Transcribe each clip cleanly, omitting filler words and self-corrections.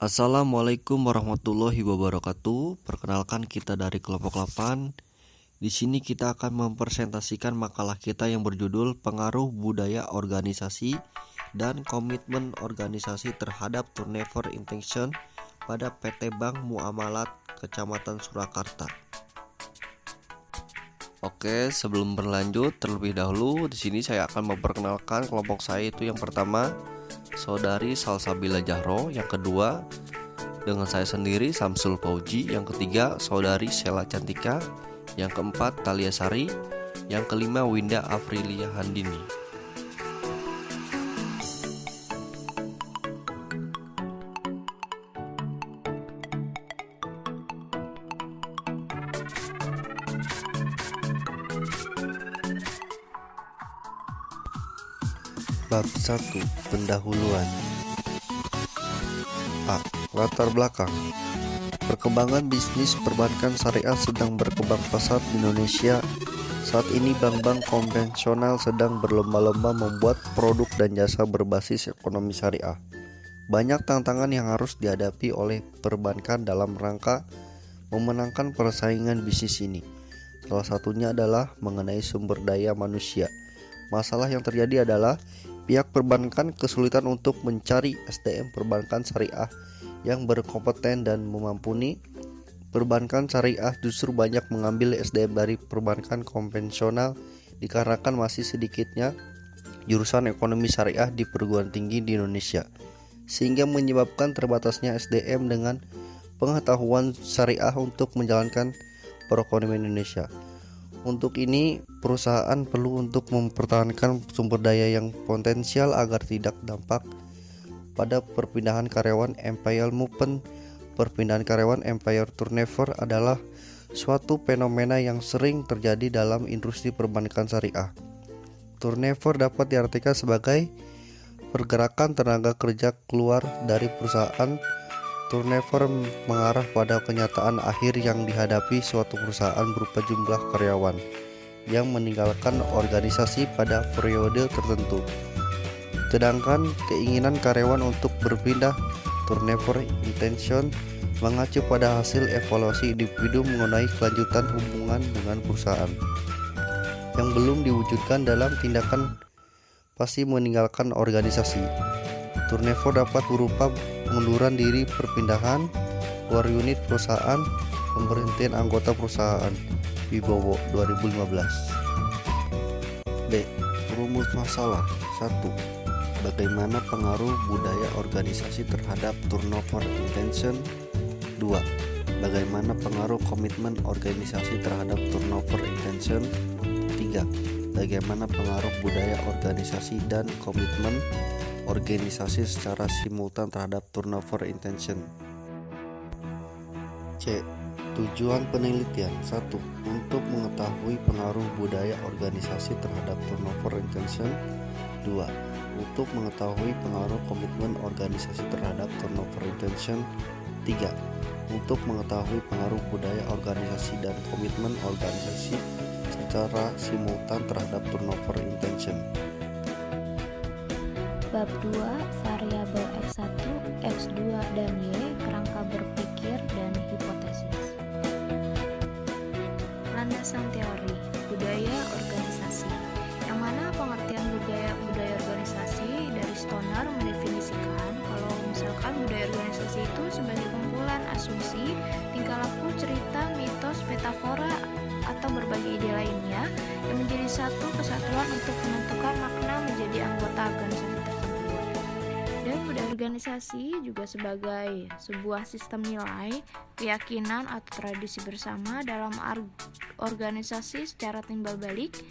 Assalamualaikum warahmatullahi wabarakatuh. Perkenalkan, kita dari kelompok 8. Di sini kita akan mempresentasikan makalah kita yang berjudul Pengaruh Budaya Organisasi dan Komitmen Organisasi terhadap Turnover Intention pada PT Bank Muamalat Kecamatan Surakarta. Oke, sebelum berlanjut terlebih dahulu di sini saya akan memperkenalkan kelompok saya. Itu yang pertama Saudari Salsabila Jahro, yang kedua dengan saya sendiri Samsul Fauji, yang ketiga Saudari Sela Cantika, yang keempat Talia Sari, yang kelima Winda Afrilia Handini. Bab 1. Pendahuluan. A. Latar belakang. Perkembangan bisnis perbankan syariah sedang berkembang pesat di Indonesia. Saat ini bank-bank konvensional sedang berlomba-lomba membuat produk dan jasa berbasis ekonomi syariah. Banyak tantangan yang harus dihadapi oleh perbankan dalam rangka memenangkan persaingan bisnis ini. Salah satunya adalah mengenai sumber daya manusia. Masalah yang terjadi adalah pihak perbankan kesulitan untuk mencari SDM perbankan syariah yang berkompeten dan memampuni. Perbankan syariah justru banyak mengambil SDM dari perbankan konvensional dikarenakan masih sedikitnya jurusan ekonomi syariah di perguruan tinggi di Indonesia, sehingga menyebabkan terbatasnya SDM dengan pengetahuan syariah untuk menjalankan perekonomian Indonesia. Untuk ini, perusahaan perlu untuk mempertahankan sumber daya yang potensial agar tidak dampak pada perpindahan karyawan. Empire movement, perpindahan karyawan empire turnover adalah suatu fenomena yang sering terjadi dalam industri perbankan syariah. Turnover dapat diartikan sebagai pergerakan tenaga kerja keluar dari perusahaan. Turnover mengarah pada kenyataan akhir yang dihadapi suatu perusahaan berupa jumlah karyawan yang meninggalkan organisasi pada periode tertentu. Sedangkan keinginan karyawan untuk berpindah, turnover intention, mengacu pada hasil evaluasi individu mengenai kelanjutan hubungan dengan perusahaan yang belum diwujudkan dalam tindakan pasti meninggalkan organisasi. Turnover dapat berupa pengunduran diri, perpindahan, keluar unit perusahaan, pemberhentian anggota perusahaan. Wibowo 2015. B. Rumus masalah. 1. Bagaimana pengaruh budaya organisasi terhadap turnover intention? 2. Bagaimana pengaruh komitmen organisasi terhadap turnover intention? 3. Bagaimana pengaruh budaya organisasi dan komitmen organisasi secara simultan terhadap turnover intention. C. Tujuan penelitian. 1. Untuk mengetahui pengaruh budaya organisasi terhadap turnover intention. 2. Untuk mengetahui pengaruh komitmen organisasi terhadap turnover intention. 3. Untuk mengetahui pengaruh budaya organisasi dan komitmen organisasi secara simultan terhadap turnover intention. Bab 2. Variabel X1, X2, dan Y, kerangka berpikir dan hipotesis. Landasan teori budaya organisasi, yang mana pengertian budaya organisasi dari Stoner mendefinisikan kalau misalkan budaya organisasi itu sebagai kumpulan asumsi, tingkah laku, cerita, mitos, metafora, atau berbagai ide lainnya yang menjadi satu kesatuan untuk menentukan makna menjadi anggota organisasi tersebut. Dan budaya organisasi juga sebagai sebuah sistem nilai, keyakinan, atau tradisi bersama dalam organisasi secara timbal balik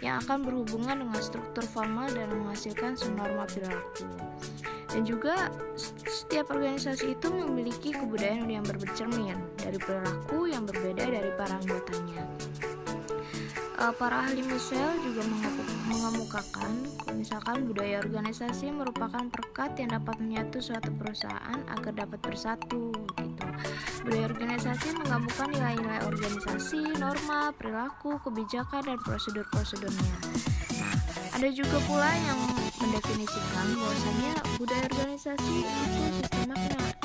yang akan berhubungan dengan struktur formal dan menghasilkan norma perilaku. Dan juga setiap organisasi itu memiliki kebudayaan yang bercermin dari perilaku yang berbeda dari para anggotanya. Para ahli Michel juga mengemukakan misalkan budaya organisasi merupakan perekat yang dapat menyatu suatu perusahaan agar dapat bersatu gitu. Budaya organisasi menggabungkan nilai-nilai organisasi, norma, perilaku, kebijakan, dan prosedur-prosedurnya. Nah, ada juga pula yang mendefinisikan bahwasanya budaya organisasi itu sistem makna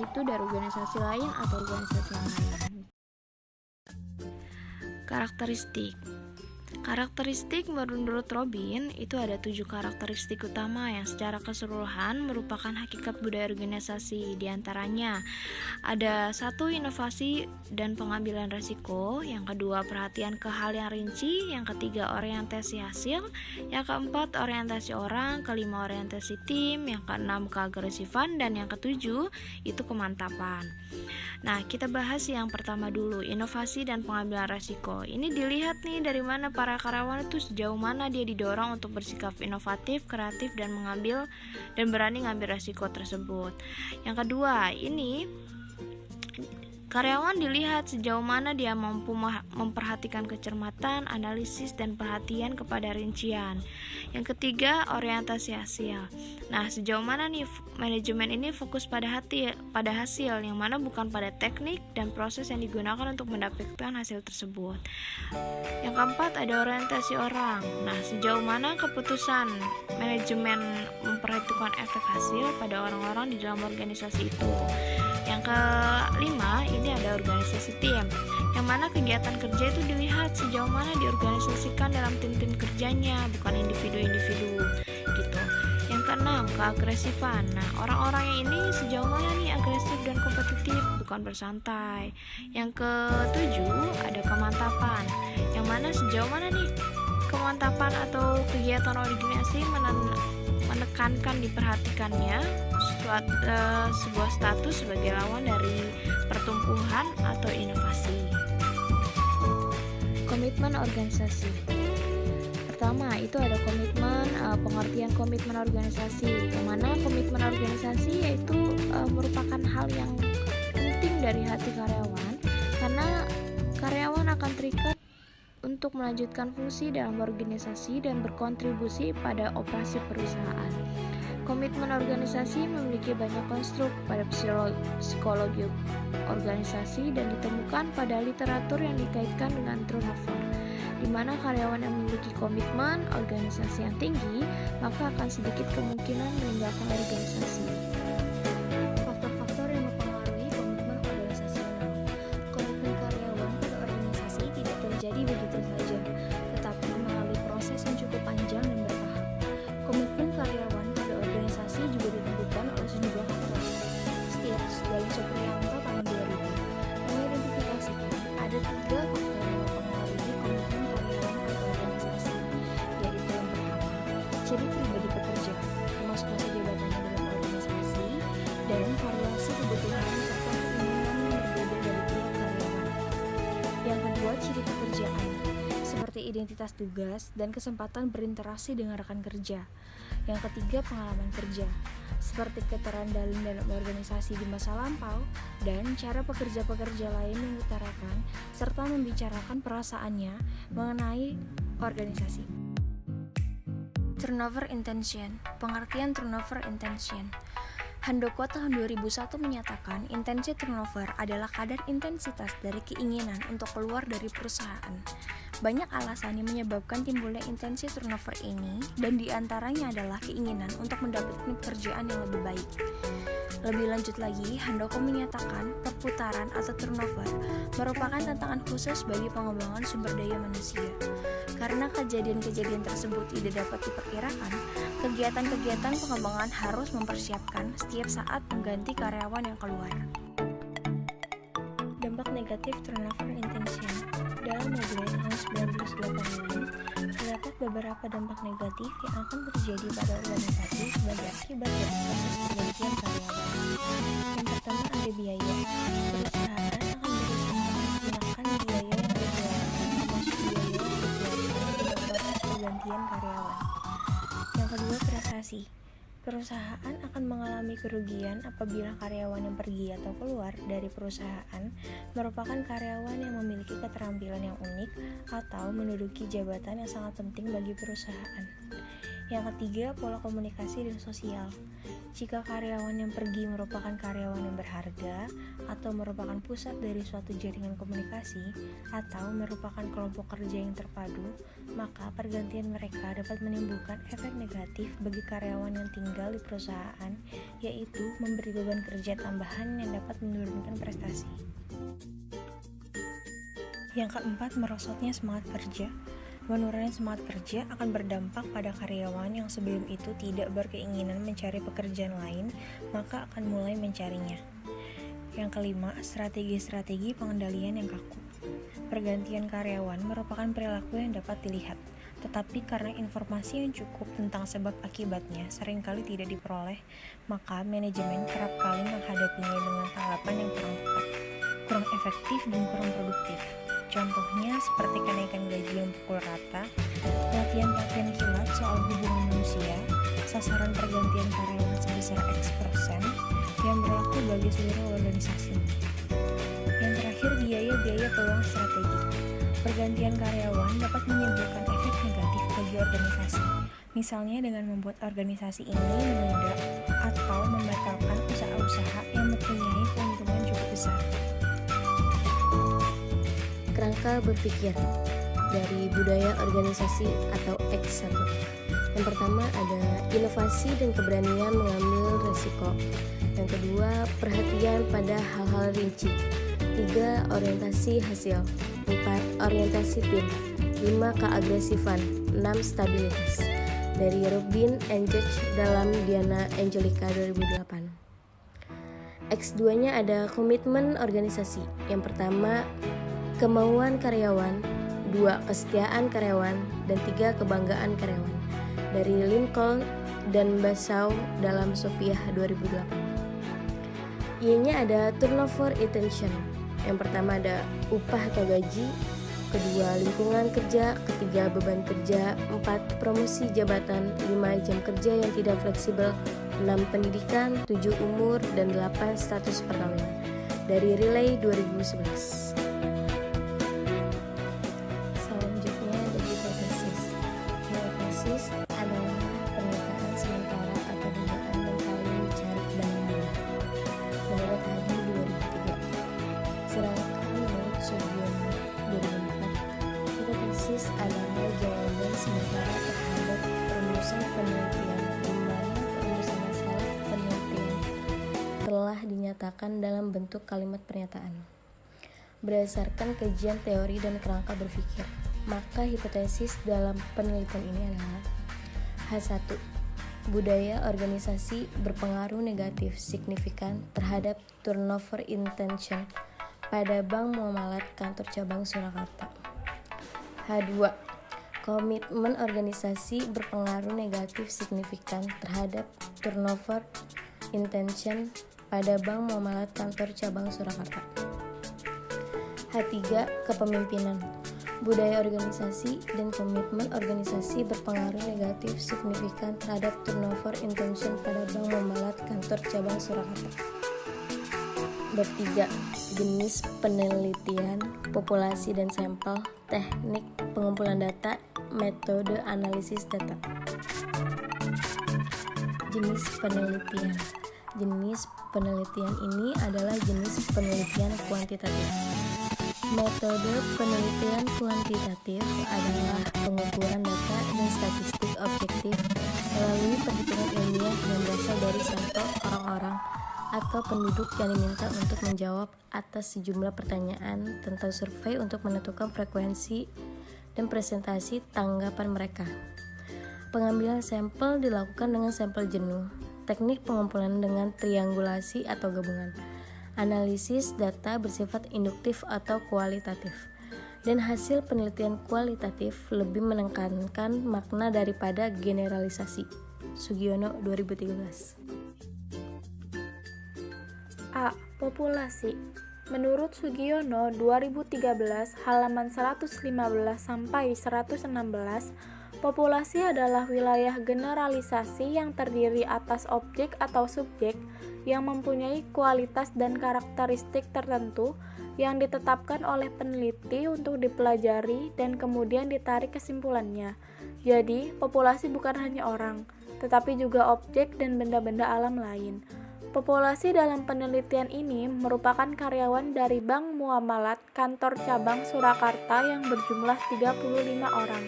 itu dari organisasi lain atau organisasi yang lain. Karakteristik menurut Robin itu ada 7 karakteristik utama yang secara keseluruhan merupakan hakikat budaya organisasi. Di antaranya ada 1, inovasi dan pengambilan resiko, yang kedua perhatian ke hal yang rinci, yang ketiga orientasi hasil, yang keempat orientasi orang, kelima orientasi tim, yang keenam keagresifan, dan yang ketujuh itu kemantapan. Nah, kita bahas yang pertama dulu, inovasi dan pengambilan resiko. Ini dilihat nih dari mana para karyawan itu sejauh mana dia didorong untuk bersikap inovatif, kreatif, dan berani ngambil resiko tersebut. Yang kedua, ini karyawan dilihat sejauh mana dia mampu memperhatikan kecermatan, analisis, dan perhatian kepada rincian. Yang ketiga, orientasi hasil. Nah, sejauh mana nih manajemen ini fokus pada hasil, yang mana bukan pada teknik dan proses yang digunakan untuk mendapatkan hasil tersebut. Yang keempat, ada orientasi orang. Nah, sejauh mana keputusan manajemen memperhatikan efek hasil pada orang-orang di dalam organisasi itu. Yang kelima, ini ada organisasi tim, yang mana kegiatan kerja itu dilihat sejauh mana diorganisasikan dalam tim-tim kerjanya, bukan individu-individu gitu. Yang keenam, keagresifan. Nah, orang-orangnya ini sejauh mana nih agresif dan kompetitif, bukan bersantai. Yang ketujuh, ada kemantapan, yang mana sejauh mana nih kemantapan atau kegiatan organisasi menekankan diperhatikannya sebuah status sebagai lawan dari pertumbuhan atau inovasi. Komitmen organisasi. Pertama, itu ada pengertian komitmen organisasi, yang mana komitmen organisasi yaitu merupakan hal yang penting dari hati karyawan, karena karyawan akan terikat untuk melanjutkan fungsi dalam organisasi dan berkontribusi pada operasi perusahaan. Komitmen organisasi memiliki banyak konstruk pada psikologi organisasi dan ditemukan pada literatur yang dikaitkan dengan turnover, di mana karyawan yang memiliki komitmen organisasi yang tinggi maka akan sedikit kemungkinan meninggalkan organisasi. Faktor-faktor yang mempengaruhi komitmen organisasional. Komitmen karyawan pada organisasi tidak terjadi begitu saja, tetapi melalui proses yang cukup panjang dan bertahap. Komitmen karyawan pada organisasi juga ditentukan oleh sejumlah faktor. Stiers dari Supriyanto tahun 2000 mengidentifikasikan ada 3 faktor yang mempengaruhi komitmen karyawan pada organisasi, yaitu yang pertama, ciri pribadi pekerja, termasuk masa jabatannya dalam organisasi, dan variasi kebutuhan serta keinginan yang berbeda dari tiap karyawan. Yang kedua, ciri pekerjaan, seperti identitas tugas dan kesempatan berinteraksi dengan rekan kerja. Yang ketiga, pengalaman kerja, seperti keterandalan dalam organisasi di masa lampau dan cara pekerja-pekerja lain mengutarakan serta membicarakan perasaannya mengenai organisasi. Turnover intention. Pengertian turnover intention. Handoko tahun 2001 menyatakan intensi turnover adalah kadar intensitas dari keinginan untuk keluar dari perusahaan. Banyak alasan yang menyebabkan timbulnya intensi turnover ini, dan diantaranya adalah keinginan untuk mendapatkan pekerjaan yang lebih baik. Lebih lanjut lagi, Handoko menyatakan perputaran atau turnover merupakan tantangan khusus bagi pengembangan sumber daya manusia. Karena kejadian-kejadian tersebut tidak dapat diperkirakan, kegiatan-kegiatan pengembangan harus mempersiapkan setiap saat mengganti karyawan yang keluar. Dampak negatif turnover intention. Dalam Magelang tahun 1986, terdapat beberapa dampak negatif yang akan terjadi pada organisasi sebagai akibat dari proses pergantian karyawan. Yang pertama, ada biaya. Perusahaan akan berusaha menggunakan biaya yang dikeluarkan, termasuk biaya yang dikeluarkan dalam proses pergantian karyawan. Yang kedua, prestasi. Perusahaan akan mengalami kerugian apabila karyawan yang pergi atau keluar dari perusahaan merupakan karyawan yang memiliki keterampilan yang unik atau menduduki jabatan yang sangat penting bagi perusahaan. Yang ketiga, pola komunikasi dan sosial. Jika karyawan yang pergi merupakan karyawan yang berharga atau merupakan pusat dari suatu jaringan komunikasi atau merupakan kelompok kerja yang terpadu, maka pergantian mereka dapat menimbulkan efek negatif bagi karyawan yang tinggal di perusahaan, yaitu memberi beban kerja tambahan yang dapat menurunkan prestasi. Yang keempat, merosotnya semangat kerja. Menurunnya semangat kerja akan berdampak pada karyawan yang sebelum itu tidak berkeinginan mencari pekerjaan lain, maka akan mulai mencarinya. Yang kelima, strategi-strategi pengendalian yang kaku. Pergantian karyawan merupakan perilaku yang dapat dilihat, tetapi karena informasi yang cukup tentang sebab akibatnya seringkali tidak diperoleh, maka manajemen kerap kali menghadapinya dengan tanggapan yang kurang tepat, kurang efektif dan kurang produktif. Contohnya seperti kenaikan gaji yang pukul rata, pelatihan-pelatihan kilat soal hubungan manusia, sasaran pergantian karyawan sebesar X% yang berlaku bagi seluruh organisasi. Yang terakhir, biaya-biaya peluang strategi. Pergantian karyawan dapat menimbulkan efek negatif bagi organisasi, misalnya dengan membuat organisasi ini menunda atau membatalkan usaha-usaha yang mempunyai keuntungan cukup besar. Kerangka berpikir dari budaya organisasi atau X1. Yang pertama ada inovasi dan keberanian mengambil risiko. Yang kedua, perhatian pada hal-hal rinci. 3. Orientasi hasil. 4. Orientasi tim. 5. Keagresifan. 6. Stabilitas. Dari Rubin and Judge dalam Diana Angelica 2008. X2-nya ada komitmen organisasi. Yang pertama, kemauan karyawan. 2. Kesetiaan karyawan. Dan 3. Kebanggaan karyawan. Dari Lincoln dan Basau dalam Sophia 2008. Y-nya ada turnover intention. Yang pertama ada upah atau gaji. Kedua, lingkungan kerja. Ketiga, beban kerja. 4. Promosi jabatan. 5. Jam kerja yang tidak fleksibel. 6. Pendidikan. 7. Umur. Dan 8. Status perkawinan. Dari Relay 2011. Selanjutnya ada hipotesis. Hipotesis adalah pernyataan sementara atau dugaan yang paling mencari kebenaran. Menurut Hadi 2003. Sedangkan menurut Sugiono 2004, hipotesis adalah jawaban sementara terhadap rumusan penelitian di mana rumusan masalah penelitian telah dinyatakan dalam bentuk kalimat pernyataan. Berdasarkan kajian teori dan kerangka berpikir, maka hipotesis dalam penelitian ini adalah H1. Budaya organisasi berpengaruh negatif signifikan terhadap turnover intention pada Bank Muamalat Kantor Cabang Surakarta. H2. Komitmen organisasi berpengaruh negatif signifikan terhadap turnover intention pada Bank Muamalat Kantor Cabang Surakarta. H3. Kepemimpinan. Budaya organisasi dan komitmen organisasi berpengaruh negatif signifikan terhadap turnover intention pada Bank Muamalat Kantor Cabang Surakarta. Bab 3. Jenis penelitian, populasi dan sampel, teknik pengumpulan data, metode analisis data. Jenis penelitian. Jenis penelitian ini adalah jenis penelitian kuantitatif. Metode penelitian kuantitatif adalah pengukuran data dan statistik objektif melalui perhitungan ilmiah yang berasal dari sampel orang-orang atau penduduk yang diminta untuk menjawab atas sejumlah pertanyaan tentang survei untuk menentukan frekuensi dan presentasi tanggapan mereka. Pengambilan sampel dilakukan dengan sampel jenuh, teknik pengumpulan dengan triangulasi atau gabungan. Analisis data bersifat induktif atau kualitatif, dan hasil penelitian kualitatif lebih menekankan makna daripada generalisasi. Sugiono 2013. A. Populasi. Menurut Sugiono 2013 halaman 115 sampai 116, populasi adalah wilayah generalisasi yang terdiri atas objek atau subjek yang mempunyai kualitas dan karakteristik tertentu yang ditetapkan oleh peneliti untuk dipelajari dan kemudian ditarik kesimpulannya. Jadi, populasi bukan hanya orang, tetapi juga objek dan benda-benda alam lain. Populasi dalam penelitian ini merupakan karyawan dari Bank Muamalat Kantor Cabang Surakarta yang berjumlah 35 orang.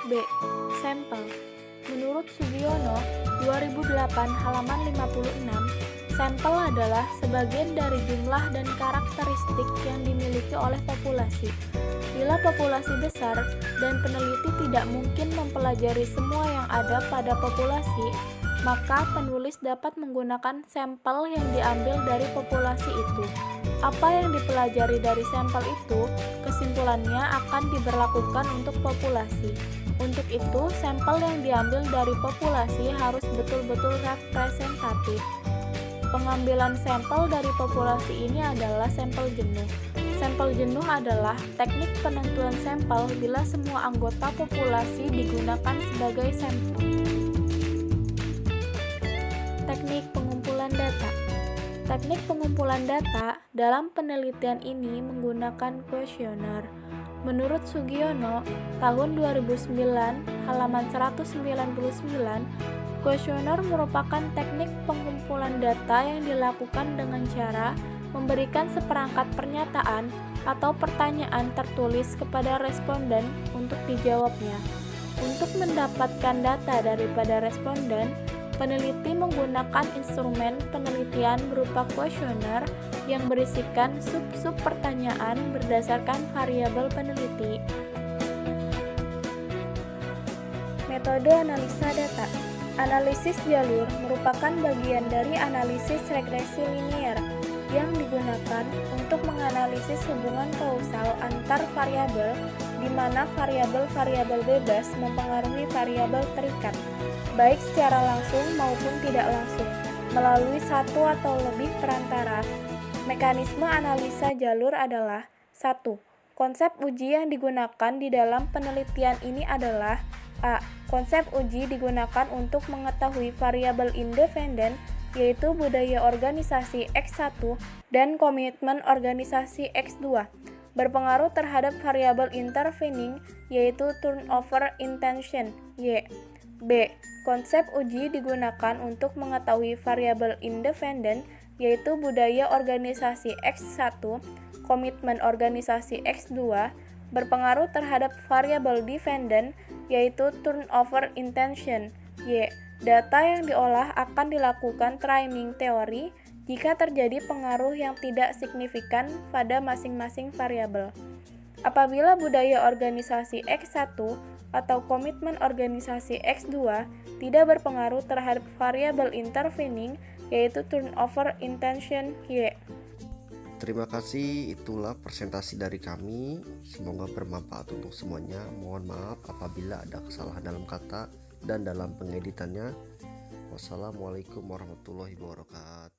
B. Sampel. Menurut Sugiono, 2008 halaman 56, sampel adalah sebagian dari jumlah dan karakteristik yang dimiliki oleh populasi. Bila populasi besar dan peneliti tidak mungkin mempelajari semua yang ada pada populasi, maka penulis dapat menggunakan sampel yang diambil dari populasi itu. Apa yang dipelajari dari sampel itu, kesimpulannya akan diberlakukan untuk populasi. Untuk itu, sampel yang diambil dari populasi harus betul-betul representatif. Pengambilan sampel dari populasi ini adalah sampel jenuh. Sampel jenuh adalah teknik penentuan sampel bila semua anggota populasi digunakan sebagai sampel. Teknik pengumpulan data. Teknik pengumpulan data dalam penelitian ini menggunakan kuesioner. Menurut Sugiono, tahun 2009, halaman 199, kuesioner merupakan teknik pengumpulan data yang dilakukan dengan cara memberikan seperangkat pernyataan atau pertanyaan tertulis kepada responden untuk dijawabnya. Untuk mendapatkan data daripada responden, peneliti menggunakan instrumen penelitian berupa kuesioner yang berisikan sub-sub pertanyaan berdasarkan variabel peneliti. Metode analisa data. Analisis jalur merupakan bagian dari analisis regresi linear yang digunakan untuk menganalisis hubungan kausal antar variabel di mana variabel-variabel bebas mempengaruhi variabel terikat, baik secara langsung maupun tidak langsung, melalui satu atau lebih perantara. Mekanisme analisa jalur adalah 1. Konsep uji yang digunakan di dalam penelitian ini adalah A. Konsep uji digunakan untuk mengetahui variabel independen, yaitu budaya organisasi X1 dan komitmen organisasi X2, berpengaruh terhadap variabel intervening, yaitu turnover intention, Y. B. Konsep uji digunakan untuk mengetahui variabel independen, yaitu budaya organisasi X1, komitmen organisasi X2, berpengaruh terhadap variabel dependent, yaitu turnover intention, Y. Data yang diolah akan dilakukan training teori jika terjadi pengaruh yang tidak signifikan pada masing-masing variabel. Apabila budaya organisasi X1 atau komitmen organisasi X2 tidak berpengaruh terhadap variabel intervening, yaitu turnover intention, Y. Terima kasih, itulah presentasi dari kami. Semoga bermanfaat untuk semuanya. Mohon maaf apabila ada kesalahan dalam kata dan dalam pengeditannya. Wassalamualaikum warahmatullahi wabarakatuh.